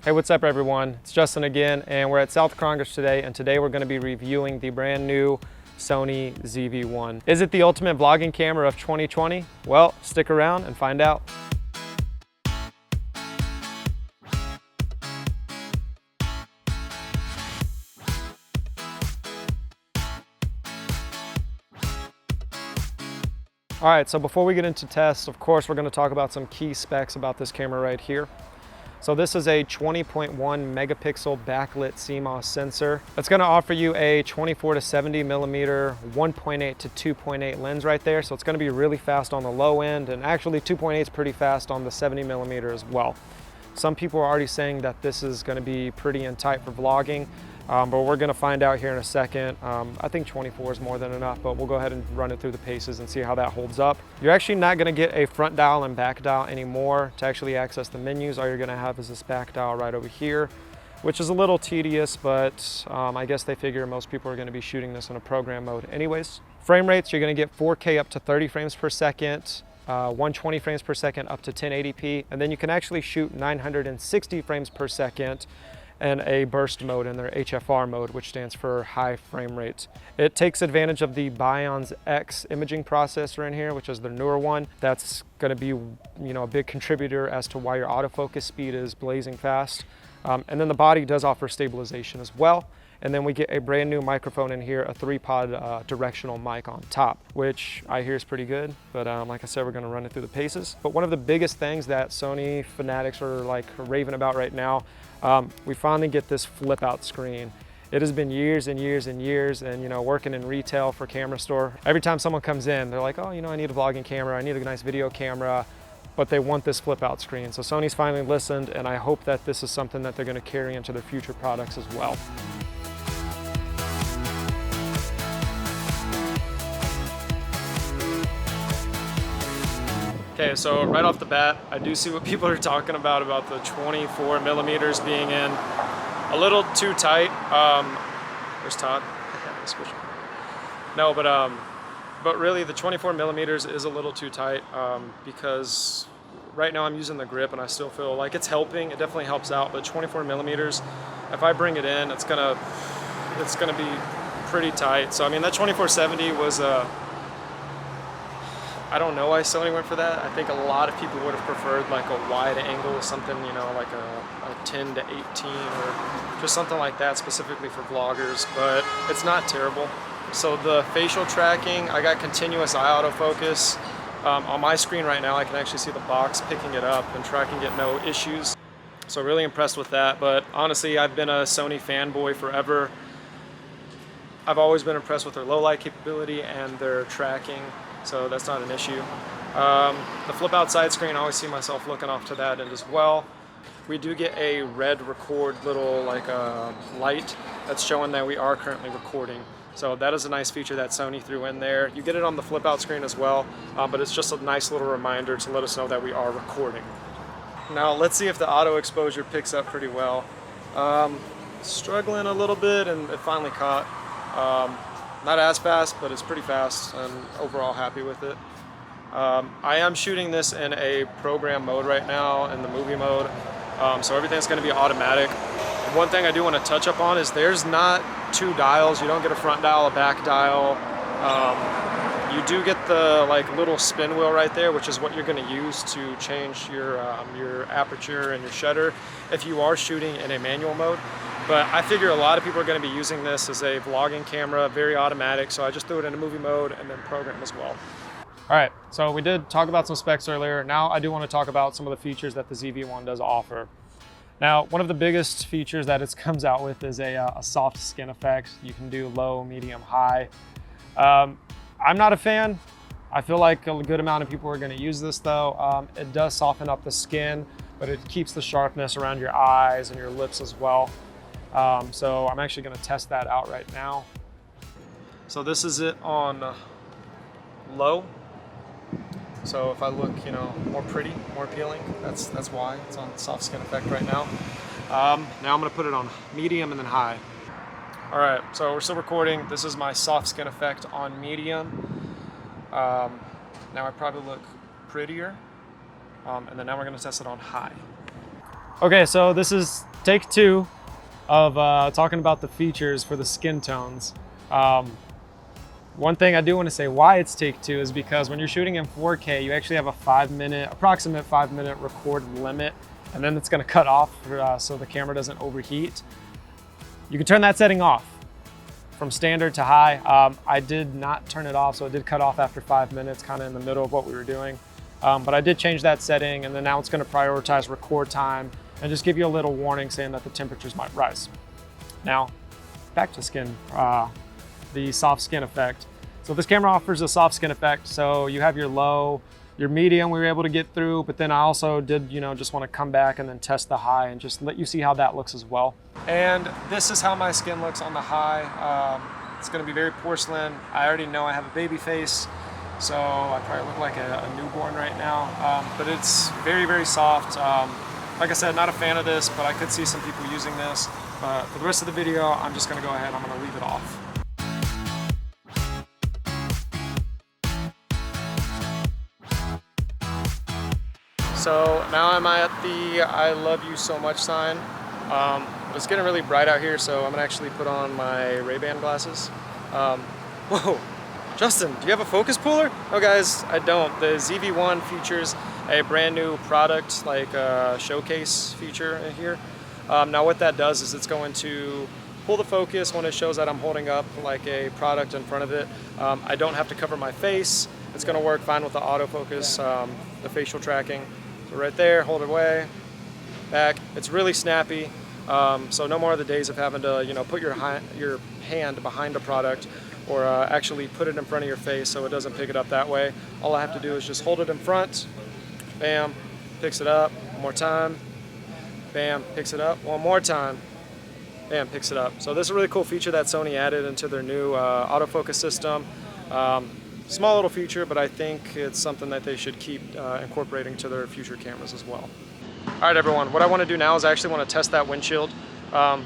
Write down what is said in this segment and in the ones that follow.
Hey, what's up everyone? It's Justin again, and we're at South Congress today, and today we're going to be reviewing the brand new Sony ZV-1. Is it the ultimate vlogging camera of 2020? Well, stick around and find out. All right, so before we get into tests, of course, we're going to talk about some key specs about this camera right here. So this is a 20.1 megapixel backlit CMOS sensor. It's going to offer you a 24 to 70 millimeter 1.8 to 2.8 lens right there. So it's going to be really fast on the low end, and actually 2.8 is pretty fast on the 70 millimeter as well. Some people are already saying that this is going to be pretty in tight for vlogging. But we're going to find out here in a second. I think 24 is more than enough, but we'll go ahead and run it through the paces and see how that holds up. You're actually not going to get a front dial and back dial anymore to actually access the menus. All you're going to have is this back dial right over here, which is a little tedious, but I guess they figure most people are going to be shooting this in a program mode anyways. Frame rates, you're going to get 4K up to 30 frames per second, 120 frames per second up to 1080p, and then you can actually shoot 960 frames per second and a burst mode in their HFR mode, which stands for high frame rates. It takes advantage of the Bionz X imaging processor in here, which is the newer one. That's going to be, a big contributor as to why your autofocus speed is blazing fast. And then the body does offer stabilization as well. And then we get a brand new microphone in here, a 3-pod directional mic on top, which I hear is pretty good. But like I said, we're going to run it through the paces. But one of the biggest things that Sony fanatics are like raving about right now, we finally get this flip out screen. It has been years and years and years, and working in retail for camera store, every time someone comes in, they're like, oh, I need a vlogging camera, I need a nice video camera, but they want this flip out screen. So Sony's finally listened, and I hope that this is something that they're going to carry into their future products as well. Okay, so right off the bat, I do see what people are talking about the 24 millimeters being in a little too tight. Where's Todd? No, but really the 24 millimeters is a little too tight because right now I'm using the grip and I still feel like it's helping. It definitely helps out, but 24 millimeters, if I bring it in, it's gonna be pretty tight. So I mean, that 2470 was I don't know why Sony went for that. I think a lot of people would have preferred like a wide angle, something, like a 10 to 18 or just something like that specifically for vloggers, but it's not terrible. So the facial tracking, I got continuous eye autofocus. On my screen right now, I can actually see the box picking it up and tracking it, no issues. So really impressed with that, but honestly, I've been a Sony fanboy forever. I've always been impressed with their low light capability and their tracking. So that's not an issue. The flip out side screen, I always see myself looking off to that end as well. We do get a red record little light that's showing that we are currently recording. So that is a nice feature that Sony threw in there. You get it on the flip out screen as well, but it's just a nice little reminder to let us know that we are recording. Now let's see if the auto exposure picks up pretty well. Struggling a little bit, and it finally caught. Not as fast, but it's pretty fast, and overall happy with it. I am shooting this in a program mode right now, in the movie mode, so everything's going to be automatic. And one thing I do want to touch up on is there's not two dials. You don't get a front dial, a back dial. You do get the little spin wheel right there, which is what you're going to use to change your aperture and your shutter if you are shooting in a manual mode. But I figure a lot of people are going to be using this as a vlogging camera, very automatic, so I just threw it in a movie mode and then program as well. All right, so we did talk about some specs earlier. Now I do want to talk about some of the features that the ZV-1 does offer. Now, one of the biggest features that it comes out with is a soft skin effect. You can do low, medium, high. I'm not a fan. I feel like a good amount of people are going to use this though. It does soften up the skin, but it keeps the sharpness around your eyes and your lips as well. So I'm actually going to test that out right now. So this is it on low. So if I look, more pretty, more appealing, that's why it's on soft skin effect right now. Now I'm going to put it on medium and then high. All right, so we're still recording. This is my soft skin effect on medium. Now I probably look prettier. And then now we're going to test it on high. Okay, so this is take two of talking about the features for the skin tones. One thing I do want to say why it's take two is because when you're shooting in 4K, you actually have a approximate 5-minute record limit, and then it's going to cut off so the camera doesn't overheat. You can turn that setting off from standard to high. I did not turn it off, so it did cut off after 5 minutes, kind of in the middle of what we were doing. But I did change that setting, and then now it's going to prioritize record time and just give you a little warning saying that the temperatures might rise. Now, back to skin. The soft skin effect. So this camera offers a soft skin effect. So you have your low, your medium we were able to get through, but then I also did, just want to come back and then test the high and just let you see how that looks as well. And this is how my skin looks on the high. It's going to be very porcelain. I already know I have a baby face, so I probably look like a newborn right now, but it's very, very soft. Like I said, not a fan of this, but I could see some people using this. But for the rest of the video, I'm just going to go ahead, I'm going to leave it off. So now I'm at the I love you so much sign. It's getting really bright out here, so I'm gonna actually put on my Ray-Ban glasses. Whoa, Justin, do you have a focus puller? No guys, I don't. The ZV-1 features a brand new product, like a showcase feature in here. Now what that does is it's going to pull the focus when it shows that I'm holding up like a product in front of it. I don't have to cover my face. It's gonna work fine with the autofocus, the facial tracking. So right there, hold it away, back. It's really snappy. So no more of the days of having to, put your hand behind a product or actually put it in front of your face so it doesn't pick it up that way. All I have to do is just hold it in front, bam, picks it up, one more time, bam, picks it up, one more time, bam, picks it up. So this is a really cool feature that Sony added into their new autofocus system. Small little feature, but I think it's something that they should keep incorporating to their future cameras as well. All right, everyone, what I want to do now is I actually want to test that windshield.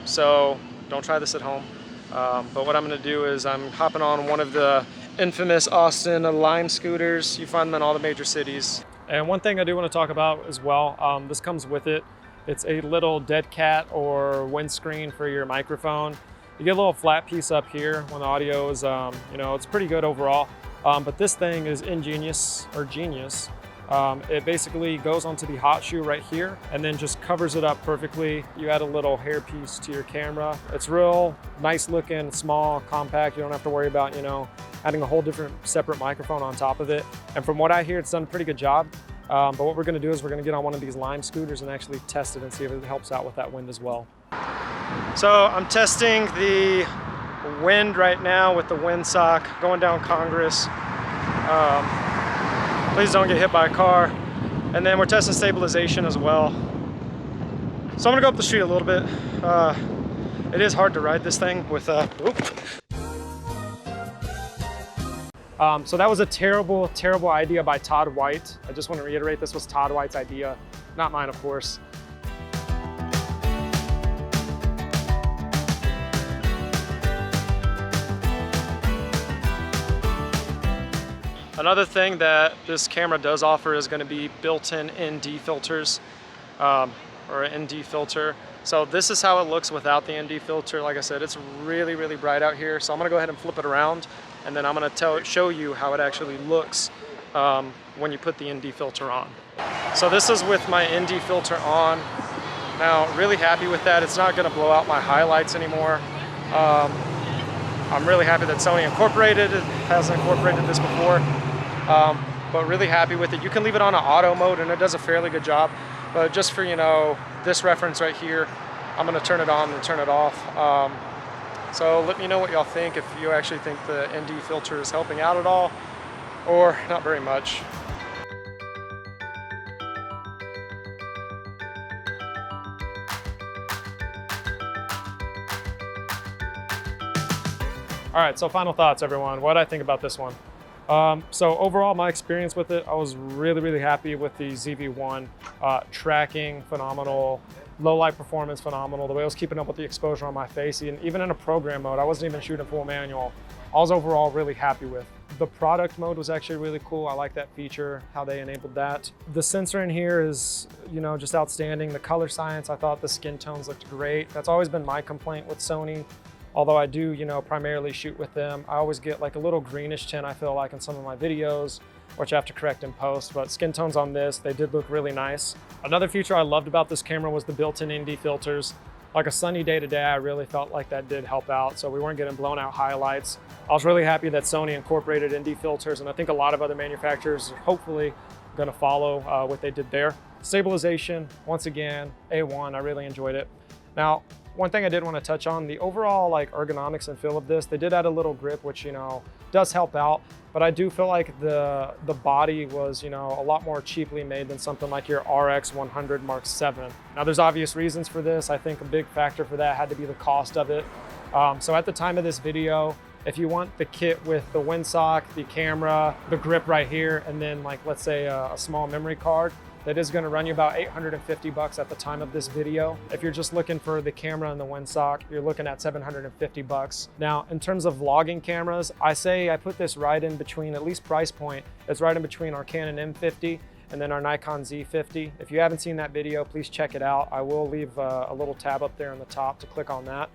So don't try this at home. But what I'm going to do is I'm hopping on one of the infamous Austin Lime scooters. You find them in all the major cities. And one thing I do want to talk about as well, this comes with it. It's a little dead cat or windscreen for your microphone. You get a little flat piece up here when the audio is, it's pretty good overall. But this thing is genius. It basically goes onto the hot shoe right here and then just covers it up perfectly. You add a little hair piece to your camera. It's real nice looking, small, compact. You don't have to worry about, adding a whole different separate microphone on top of it. And from what I hear, it's done a pretty good job. But what we're gonna do is we're gonna get on one of these Lime scooters and actually test it and see if it helps out with that wind as well. So I'm testing the wind right now with the windsock going down Congress. Please don't get hit by a car. And then we're testing stabilization as well. So I'm gonna go up the street a little bit. It is hard to ride this thing with so that was a terrible idea by Todd White. I just want to reiterate, this was Todd White's idea, not mine, of course. Another thing that this camera does offer is going to be built-in ND filters, or an ND filter. So this is how it looks without the ND filter. Like I said, it's really, really bright out here. So I'm going to go ahead and flip it around, and then I'm going to show you how it actually looks when you put the ND filter on. So this is with my ND filter on. Now, really happy with that. It's not going to blow out my highlights anymore. I'm really happy that Sony incorporated it. Hasn't incorporated this before. But really happy with it. You can leave it on an auto mode and it does a fairly good job. But just for, this reference right here, I'm gonna turn it on and turn it off. So let me know what y'all think, if you actually think the ND filter is helping out at all, or not very much. All right, so final thoughts, everyone. What I think about this one. So overall, my experience with it, I was really, really happy with the ZV-1. Tracking, phenomenal. Low light performance, phenomenal. The way I was keeping up with the exposure on my face, and even in a program mode, I wasn't even shooting full manual. I was overall really happy with. The product mode was actually really cool. I like that feature, how they enabled that. The sensor in here is, you know, just outstanding. The color science, I thought the skin tones looked great. That's always been my complaint with Sony. Although I do, you know, primarily shoot with them, I always get like a little greenish tint, I feel like, in some of my videos, which I have to correct in post, but skin tones on this, they did look really nice. Another feature I loved about this camera was the built-in ND filters. Like a sunny day today, I really felt like that did help out, so we weren't getting blown out highlights. I was really happy that Sony incorporated ND filters, and I think a lot of other manufacturers are hopefully gonna follow what they did there. Stabilization, once again, A1, I really enjoyed it. Now, one thing I did want to touch on, the overall like ergonomics and feel of this, they did add a little grip, which, you know, does help out, but I do feel like the body was, you know, a lot more cheaply made than something like your RX 100 Mark VII. Now there's obvious reasons for this. I think a big factor for that had to be the cost of it. So at the time of this video, if you want the kit with the windsock, the camera, the grip right here, and then like, let's say a small memory card, that is going to run you about $850 at the time of this video. If you're just looking for the camera and the windsock, you're looking at $750. Now, in terms of vlogging cameras, I put this right in between, at least price point, it's right in between our Canon M50 and then our Nikon Z50. If you haven't seen that video, please check it out. I will leave a little tab up there on the top to click on that.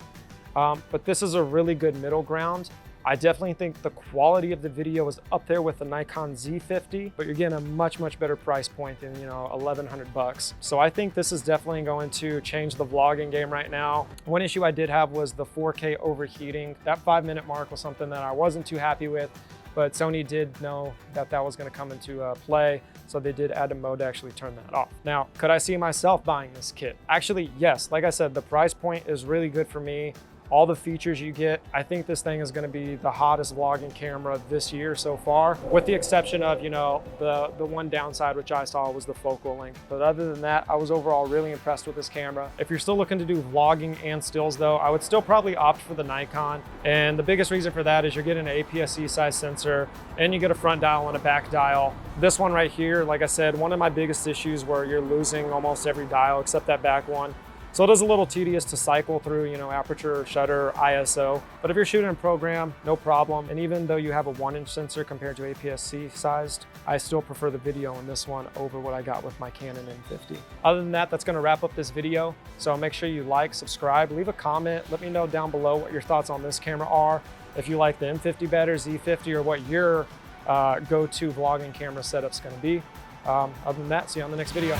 But this is a really good middle ground. I definitely think the quality of the video is up there with the Nikon Z50, but you're getting a much, much better price point than, you know, $1,100. So I think this is definitely going to change the vlogging game right now. One issue I did have was the 4K overheating. That 5-minute mark was something that I wasn't too happy with, but Sony did know that that was going to come into play, so they did add a mode to actually turn that off. Now, could I see myself buying this kit? Actually, yes. Like I said, the price point is really good for me. All the features you get, I think this thing is going to be the hottest vlogging camera this year so far, with the exception of, you know, the one downside which I saw was the focal length. But other than that, I was overall really impressed with this camera. If you're still looking to do vlogging and stills though, I would still probably opt for the Nikon. And the biggest reason for that is you're getting an APS-C size sensor and you get a front dial and a back dial. This one right here, like I said, one of my biggest issues where you're losing almost every dial except that back one. So it is a little tedious to cycle through, you know, aperture, shutter, ISO. But if you're shooting a program, no problem. And even though you have a 1-inch sensor compared to APS-C sized, I still prefer the video in this one over what I got with my Canon M50. Other than that, that's gonna wrap up this video. So make sure you like, subscribe, leave a comment. Let me know down below what your thoughts on this camera are. If you like the M50 better, Z50, or what your go-to vlogging camera setup's gonna be. Other than that, see you on the next video.